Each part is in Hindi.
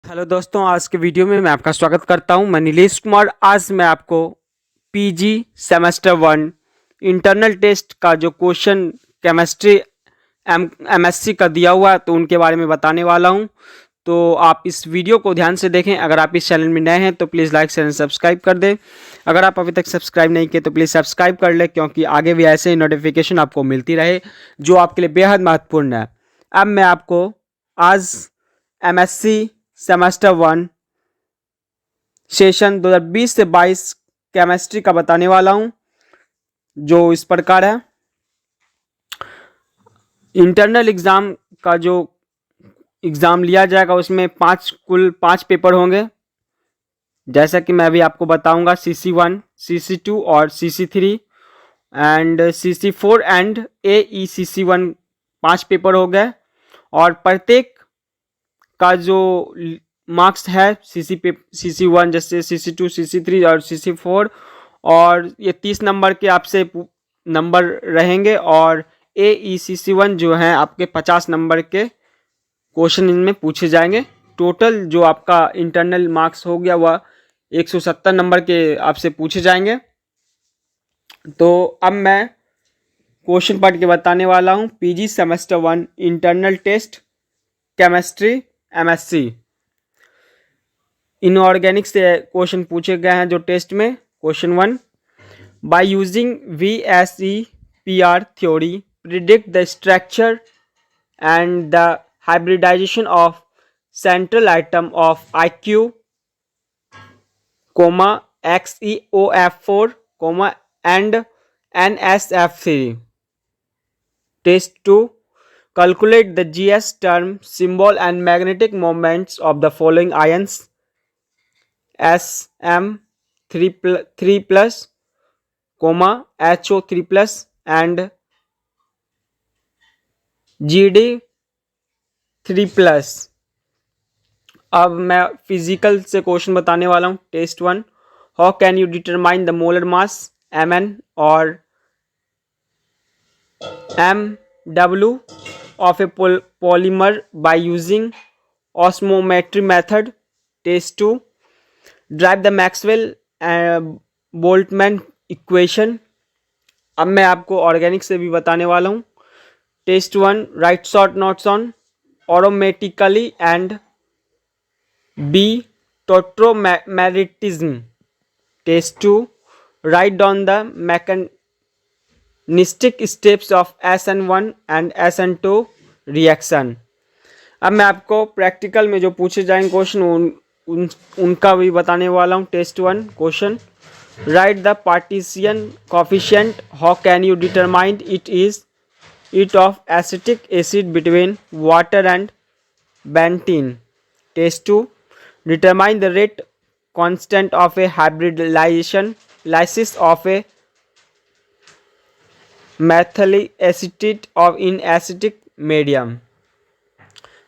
हेलो दोस्तों, आज के वीडियो में मैं आपका स्वागत करता हूं। मैं नीलेश कुमार। आज मैं आपको पीजी सेमेस्टर 1 इंटरनल टेस्ट का जो क्वेश्चन केमिस्ट्री एमएससी का दिया हुआ है तो उनके बारे में बताने वाला हूं। तो आप इस वीडियो को ध्यान से देखें। अगर आप इस चैनल में नए हैं तो please like share and subscribe कर दें। अगर आप अभी तक सब्सक्राइब नहीं किए तो प्लीज़ सब्सक्राइब कर लें, क्योंकि आगे भी ऐसे ही नोटिफिकेशन आपको मिलती रहे जो आपके लिए बेहद महत्वपूर्ण है। अब मैं आपको आज एमएससी सेमेस्टर 1 सेशन 2020 से 22 केमिस्ट्री का बताने वाला हूं, जो इस प्रकार है। इंटरनल एग्ज़ाम का जो एग्ज़ाम लिया जाएगा उसमें कुल पाँच पेपर होंगे, जैसा कि मैं अभी आपको बताऊंगा। CC1, CC2 और CC3 and CC4 and AECC1 पाँच पेपर हो गए। और प्रत्येक का जो मार्क्स है CC1 जैसे CC2, CC3 और CC4, और ये 30 नंबर के आपसे नंबर रहेंगे। और AECC1 जो है आपके 50 नंबर के क्वेश्चन इनमें पूछे जाएंगे। टोटल जो आपका इंटरनल मार्क्स हो गया वह 170 नंबर के आपसे पूछे जाएंगे। तो अब मैं क्वेश्चन पढ़ के बताने वाला हूँ। PG semester 1 internal test chemistry MSc inorganic से क्वेश्चन पूछे गए हैं जो टेस्ट में। Question 1, by using VSEPR theory predict the structure and the hybridisation of central atom of IQ, XeOF4, and NSF3. Test 2, calculate the GS term, symbol and magnetic moments of the following ions: SM3+, HO3+, and GD3+. अब मैं फिजिकल से क्वेश्चन बताने वाला हूँ। Test 1, how can you determine the molar mass Mn और MW of a polymer by using osmometry method. Test 2, drive the Maxwell-Boltzmann equation. अब मैं आपको ऑर्गेनिक से भी बताने वाला हूँ। Test 1, write short notes on aromatically and B tautomeritism. Test 2, write down the mechanistic steps of SN1 and SN2 reaction. अब मैं आपको प्रैक्टिकल में जो पूछे जाएंगे क्वेश्चन उनका भी बताने वाला हूँ। Test 1 question, write the partition coefficient, how can you determine it of acetic acid between water and benzene. Test 2, determine the rate constant of a hybridization lysis of a methylic acetate of in acidic medium.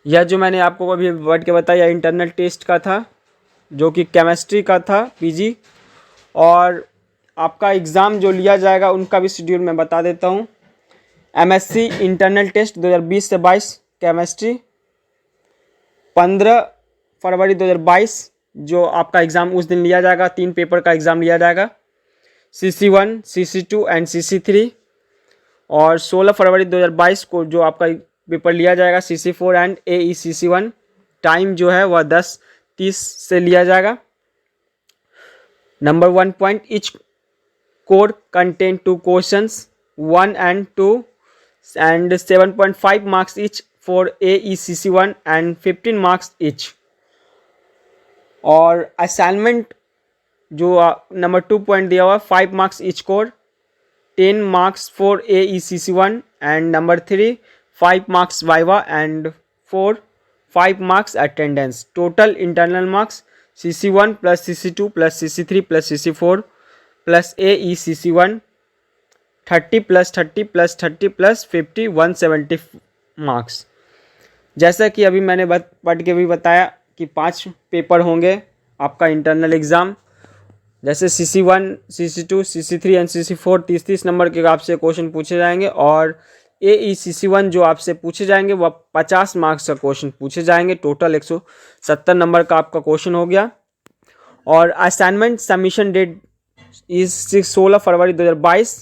यह जो मैंने आपको अभी वर्ड के बताया इंटरनल टेस्ट का था, जो कि केमिस्ट्री का था पीजी। और आपका एग्ज़ाम जो लिया जाएगा उनका भी शेड्यूल मैं बता देता हूँ। MSc इंटरनल टेस्ट 2020 से 22 केमिस्ट्री 15 फरवरी 2022 जो आपका एग्ज़ाम उस दिन लिया जाएगा। 3 पेपर का एग्ज़ाम लिया जाएगा, CC1, CC2 एंड CC3। और 16 फरवरी 2022 को जो आपका पेपर लिया जाएगा CC4 एंड AECC1। टाइम जो है वह 10:30 से लिया जाएगा। Number 1 point, etch code contain 2 questions 1 and 2 and 7.5 marks each for AECC1 and 15 marks each. और असाइनमेंट जो नंबर 2 पॉइंट दिया हुआ 5 marks each code, 10 marks for AECC1 and number 3 5 marks viva and 4 5 marks attendance. Total internal marks CC1 plus CC2 plus CC3 plus CC4 plus AECC1 30 + 30 + 30 + 50 170 marks. जैसा कि अभी मैंने पढ़ के भी बताया कि 5 पेपर होंगे आपका इंटरनल एग्ज़ाम, जैसे CC1, CC2, CC3 and CC4 30-30 number के आपसे क्वेश्चन पूछे जाएंगे। और AECC1 जो आपसे पूछे जाएंगे वह 50 मार्क्स का क्वेश्चन पूछे जाएंगे। टोटल 170 नंबर का आपका क्वेश्चन हो गया। और असाइनमेंट सबमिशन डेट इस 16 फरवरी 2022।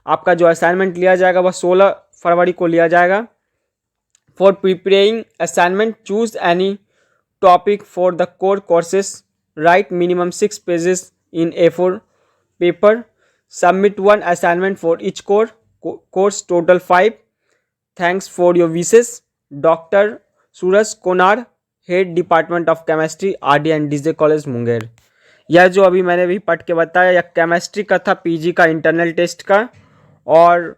आपका जो असाइनमेंट लिया जाएगा वह 16 फरवरी को लिया जाएगा। For preparing assignment choose any topic for the core courses, right minimum 6 pages in A4 paper, submit 1 assignment for each course, total 5. Thanks for your wishes. Doctor Suraj Konar, head department of chemistry, RD and DJ college Munger. यह जो अभी मैंने भी पढ़ के बताया यह केमिस्ट्री का था, PG का इंटरनल टेस्ट का। और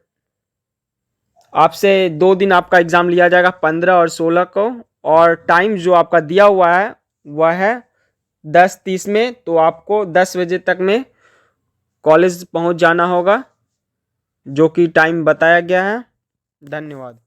आपसे 2 दिन आपका एग्ज़ाम लिया जाएगा, 15 और 16 को। और टाइम जो आपका दिया हुआ है वह है 10:30 में। तो आपको 10 बजे तक में कॉलेज पहुंच जाना होगा, जो कि टाइम बताया गया है। धन्यवाद।